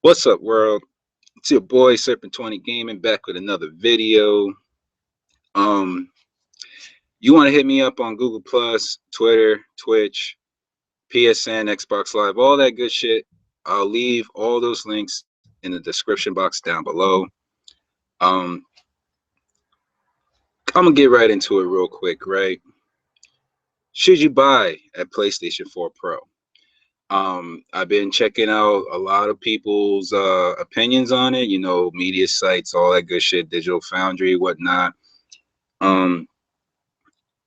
What's up, world? It's your boy Serpent20 Gaming back with another video. Um, you want to hit me up on Google Plus, Twitter, Twitch, PSN, Xbox Live, all that good shit. I'll leave all those links in the description box down below. Um, I'm gonna get right into it real quick, right? Should you buy a PlayStation 4 Pro? I've been checking out a lot of people's opinions on it, media sites, all that good shit, Digital Foundry, whatnot. Um,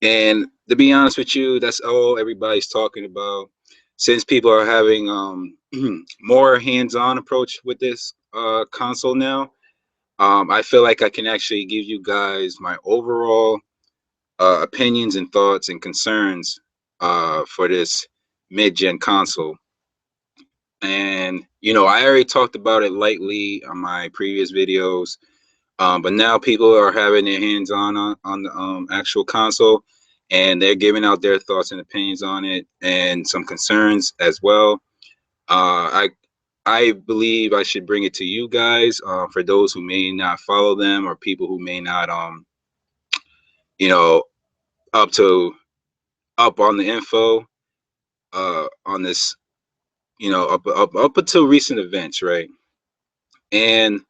and to be honest with you, that's all everybody's talking about. Since people are having more hands-on approach with this console now, I feel like I can actually give you guys my overall opinions and thoughts and concerns for this mid-gen console. And I already talked about it lightly on my previous videos, but now people are having their hands on the actual console, and they're giving out their thoughts and opinions on it, and some concerns as well. I believe I should bring it to you guys, for those who may not follow them, or people who may not you know up to up on the info on this, up until recent events, right? And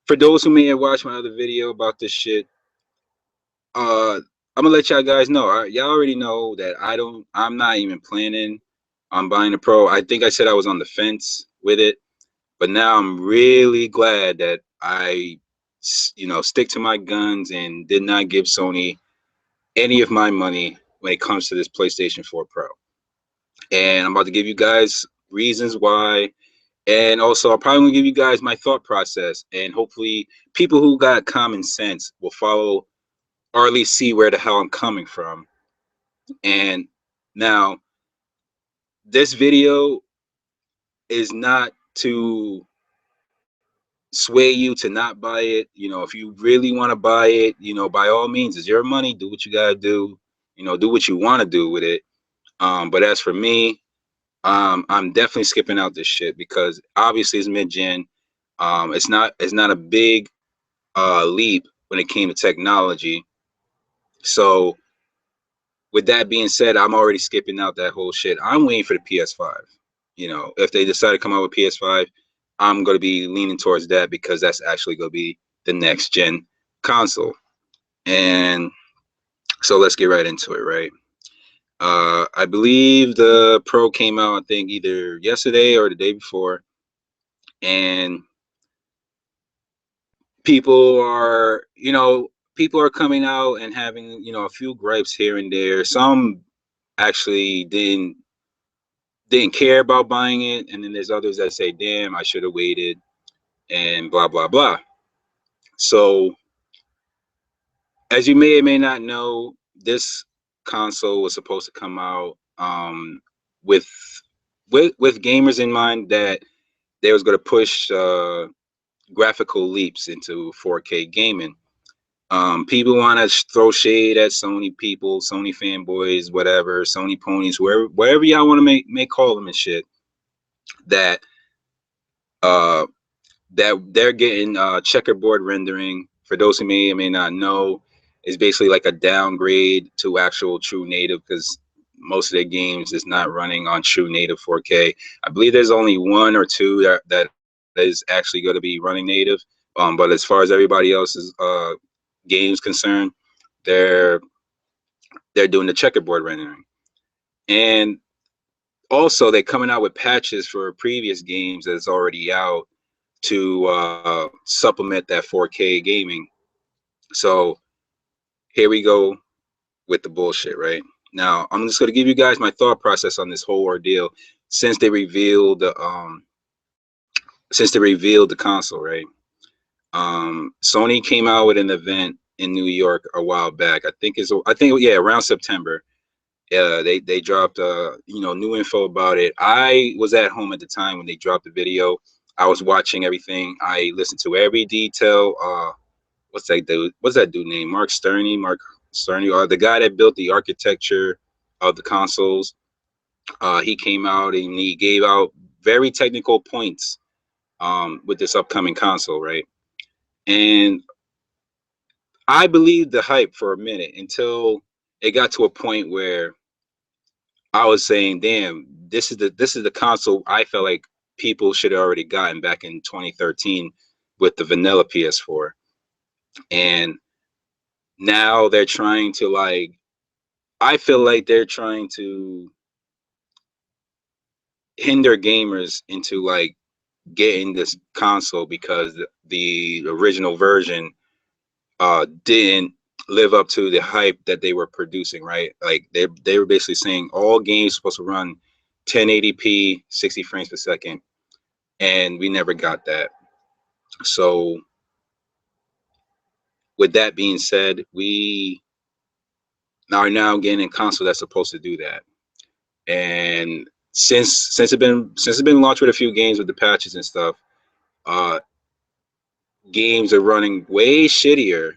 for those who may have watched my other video about this shit, I'm gonna let y'all guys know. Y'all already know that I'm not even planning on buying a Pro. I think I said I was on the fence with it, but now I'm really glad that I, stick to my guns and did not give Sony any of my money when it comes to this PlayStation 4 Pro. And I'm about to give you guys reasons why. And also, I'll probably give you guys my thought process, and hopefully people who got common sense will follow, or at least see where the hell I'm coming from. And now, this video is not to sway you to not buy it. If you really want to buy it, by all means, it's your money. Do what you gotta do. Do what you want to do with it. But as for me, I'm definitely skipping out this shit because obviously it's mid-gen. It's not a big leap when it came to technology. So with that being said, I'm already skipping out that whole shit. I'm waiting for the PS5. If they decide to come out with PS5, I'm going to be leaning towards that because that's actually going to be the next gen console. And so let's get right into it, right? I believe the Pro came out, I think, either yesterday or the day before. And people are, people are coming out and having, a few gripes here and there. Some actually didn't care about buying it, and then there's others that say, damn, I should have waited, and blah blah blah. So as you may or may not know, this console was supposed to come out with gamers in mind, that they was going to push graphical leaps into 4K gaming. People want to throw shade at Sony people, Sony fanboys, whatever, Sony ponies, wherever y'all want to make call them and shit, that that they're getting checkerboard rendering. For those who may or may not know, is basically like a downgrade to actual true native, because most of their games is not running on true native 4K. I believe there's only one or two that is actually going to be running native. But as far as everybody else's games concerned, they're doing the checkerboard rendering. And also they're coming out with patches for previous games that's already out to supplement that 4K gaming. So here we go with the bullshit, right? Now I'm just gonna give you guys my thought process on this whole ordeal since they revealed the console, right? Sony came out with an event in New York a while back. Yeah, around September. They dropped new info about it. I was at home at the time when they dropped the video. I was watching everything. I listened to every detail. What's that dude? What's that dude named? Mark Cerny, the guy that built the architecture of the consoles. He came out and he gave out very technical points with this upcoming console, right? And I believed the hype for a minute until it got to a point where I was saying, "Damn, this is the console I felt like people should have already gotten back in 2013 with the vanilla PS4." And now they're trying to like, I feel like they're trying to hinder gamers into like getting this console because the original version didn't live up to the hype that they were producing, right? Like they were basically saying all games supposed to run 1080p 60 frames per second, and we never got that. So with that being said, we are now getting a console that's supposed to do that. And since it's been launched with a few games with the patches and stuff, uh games are running way shittier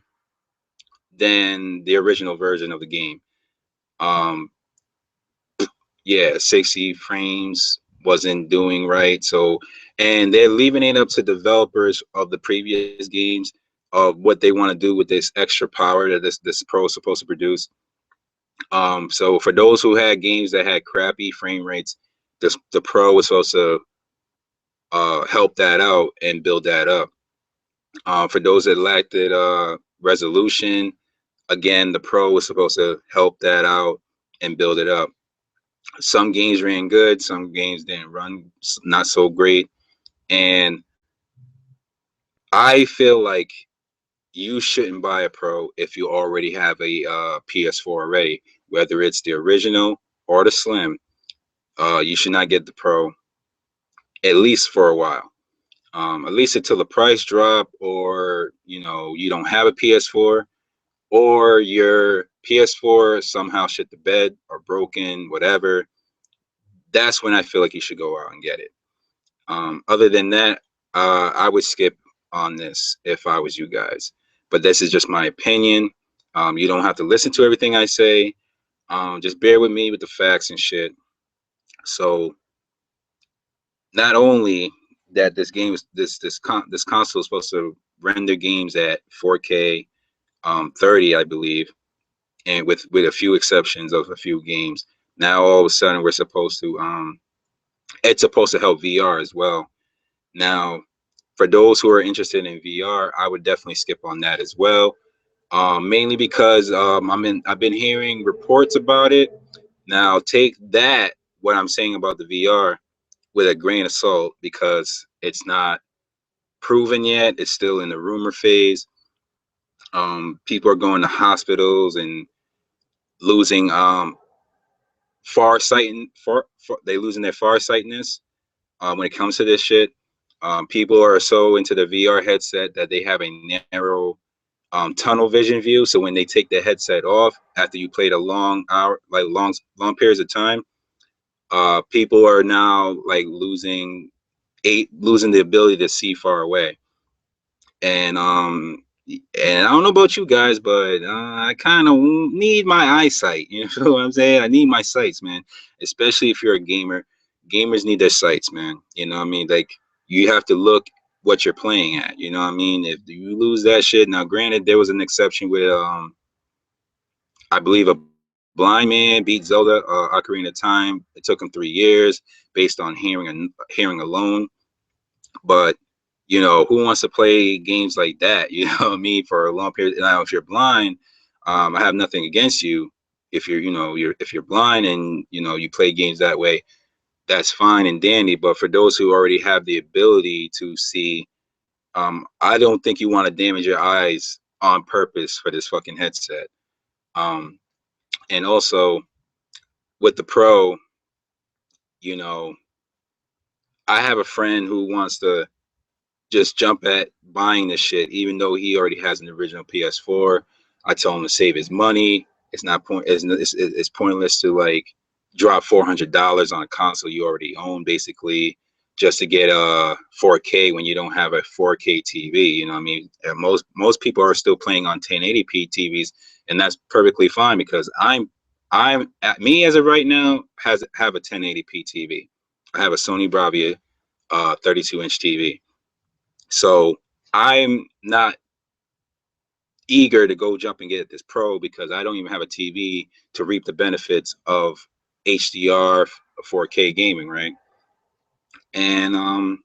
than the original version of the game. Um, yeah, 60 frames wasn't doing right. So, and they're leaving it up to developers of the previous games of what they want to do with this extra power that this Pro is supposed to produce. So for those who had games that had crappy frame rates, the Pro was supposed to help that out and build that up. For those that lacked it resolution, again, the Pro was supposed to help that out and build it up. Some games ran good, some games didn't run not so great, and I feel like you shouldn't buy a Pro if you already have a PS4 already, whether it's the original or the Slim. You should not get the Pro at least for a while. At least until the price drop, or you don't have a PS4, or your PS4 somehow shit the bed or broken, whatever. That's when I feel like you should go out and get it. Other than that, I would skip on this if I was you guys. But this is just my opinion. You don't have to listen to everything I say. Just bear with me with the facts and shit. So not only that this game is this console is supposed to render games at 4K 30, I believe, and with a few exceptions of a few games. Now all of a sudden we're supposed to it's supposed to help VR as well. Now, for those who are interested in VR, I would definitely skip on that as well. Mainly because I've been hearing reports about it. Now, take that what I'm saying about the VR with a grain of salt because it's not proven yet. It's still in the rumor phase. People are going to hospitals and losing far sighting. They losing their far sightedness when it comes to this shit. People are so into the VR headset that they have a narrow tunnel vision view. So when they take the headset off after you played a long hour, like long periods of time, people are now like losing the ability to see far away. And and I don't know about you guys, but I kind of need my eyesight. You know what I'm saying? I need my sights, man. Especially if you're a gamer. Gamers need their sights, man. You know what I mean? Like you have to look what you're playing at. You know what I mean? If you lose that shit, now granted, there was an exception with I believe a blind man beat Zelda Ocarina of Time. It took him 3 years based on hearing alone. But who wants to play games like that? You know what I mean? For a long period. Now, if you're blind, I have nothing against you. If you're blind and you play games that way, that's fine and dandy. But for those who already have the ability to see, I don't think you want to damage your eyes on purpose for this fucking headset. Um, and also with the Pro, you know, I have a friend who wants to just jump at buying this shit, even though he already has an original PS4. I tell him to save his money. It's not point. It's pointless to like drop $400 on a console you already own, basically, just to get a 4K when you don't have a 4K TV. You know what I mean? And most people are still playing on 1080p TVs, and that's perfectly fine because I'm at me as of right now have a 1080p TV. I have a Sony Bravia 32-inch TV. So I'm not eager to go jump and get this Pro because I don't even have a TV to reap the benefits of HDR 4K gaming, right? And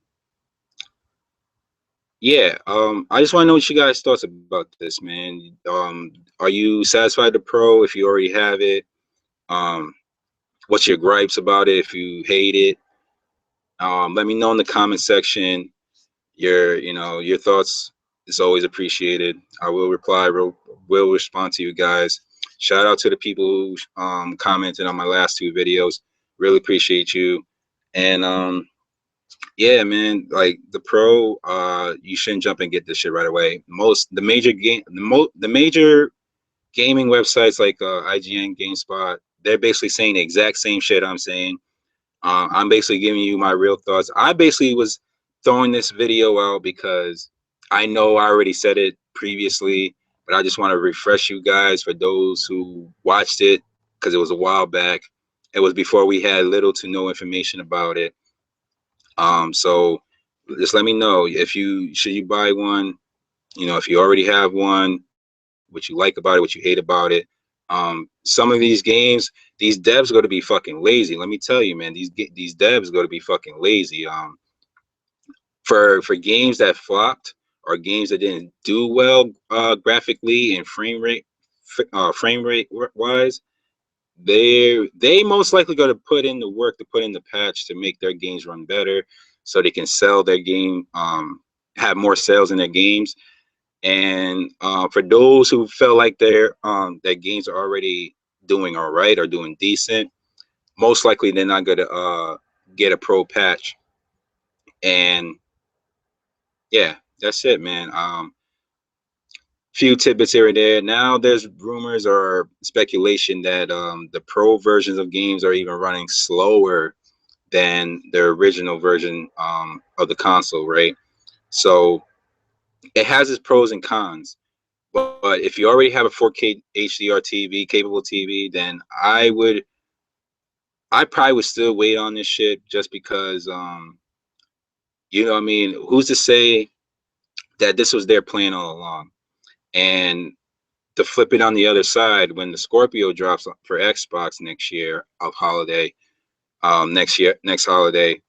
yeah, I just want to know what you guys thoughts about this, man. Are you satisfied with the Pro if you already have it? Um, what's your gripes about it if you hate it? Let me know in the comment section. Your thoughts is always appreciated. I will reply, will respond to you guys. Shout out to the people who commented on my last two videos. Really appreciate you. And yeah, man, like the Pro, you shouldn't jump and get this shit right away. The major gaming websites like IGN, GameSpot, they're basically saying the exact same shit I'm saying. I'm basically giving you my real thoughts. I basically was throwing this video out because I know I already said it previously, but I just want to refresh you guys for those who watched it because it was a while back. It was before we had little to no information about it. So just let me know if you should you buy one. If you already have one, what you like about it, what you hate about it. Some of these games, these devs go to be fucking lazy. Let me tell you, man, these devs go to be fucking lazy. For games that flopped or games that didn't do well graphically and frame rate wise, they most likely going to put in the work to put in the patch to make their games run better, so they can sell their game, have more sales in their games. And for those who feel like their games are already doing all right or doing decent, most likely they're not gonna get a pro patch. And yeah, that's it, man. Few tidbits here and there. Now there's rumors or speculation that the pro versions of games are even running slower than the original version of the console, right? So it has its pros and cons. But if you already have a 4K HDR TV, capable TV, then I probably would still wait on this shit just because, what I mean? Who's to say that this was their plan all along? And to flip it on the other side, when the Scorpio drops for Xbox next year of holiday, next holiday,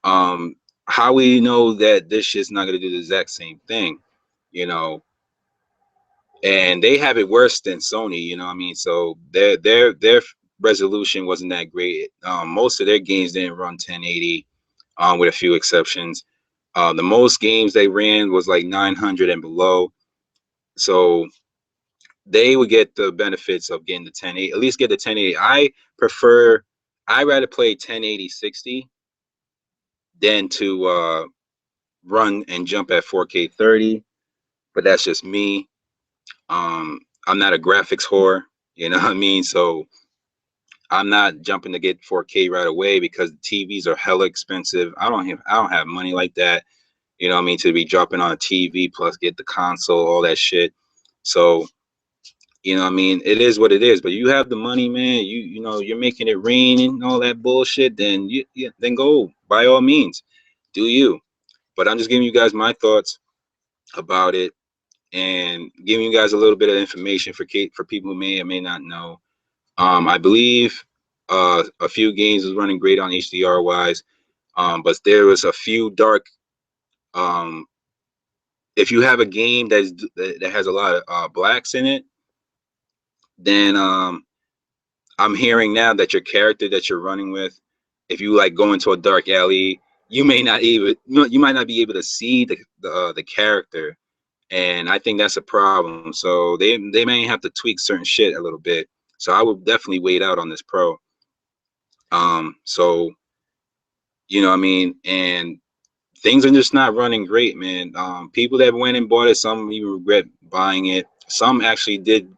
um, how we know that this shit's not gonna do the exact same thing, you know? And they have it worse than Sony, you know what I mean? So their resolution wasn't that great. Most of their games didn't run 1080, with a few exceptions. The most games they ran was like 900 and below. So they would get the benefits of getting the 1080, at least get the 1080. I rather play 1080 60 than to run and jump at 4K 30, but that's just me. I'm not a graphics whore, you know what I mean? So I'm not jumping to get 4K right away because the TVs are hella expensive. I don't have money like that, you know what I mean, to be dropping on a TV plus get the console, all that shit. So, you know what I mean, it is what it is. But you have the money, man. You're making it rain and all that bullshit. Then then go by all means, do you. But I'm just giving you guys my thoughts about it and giving you guys a little bit of information for people who may or may not know. I believe a few games was running great on HDR wise, but there was a few dark. Um, if you have a game that has a lot of blacks in it, then I'm hearing now that your character that you're running with, if you like go into a dark alley, you might not be able to see the character, and I think that's a problem. So they may have to tweak certain shit a little bit. So I would definitely wait out on this Pro. So what I mean, and things are just not running great, man. People that went and bought it, some even regret buying it. Some actually did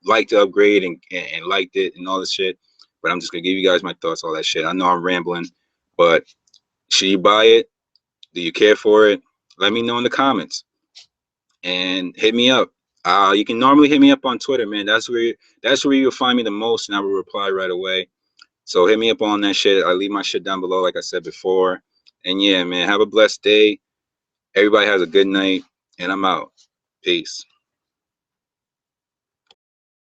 like to upgrade and liked it and all this shit. But I'm just gonna give you guys my thoughts, all that shit. I know I'm rambling, but should you buy it? Do you care for it? Let me know in the comments and hit me up. You can normally hit me up on Twitter, man. That's where you'll find me the most, and I will reply right away. So hit me up on that shit. I leave my shit down below, like I said before. And yeah, man, have a blessed day. Everybody has a good night, and I'm out. Peace.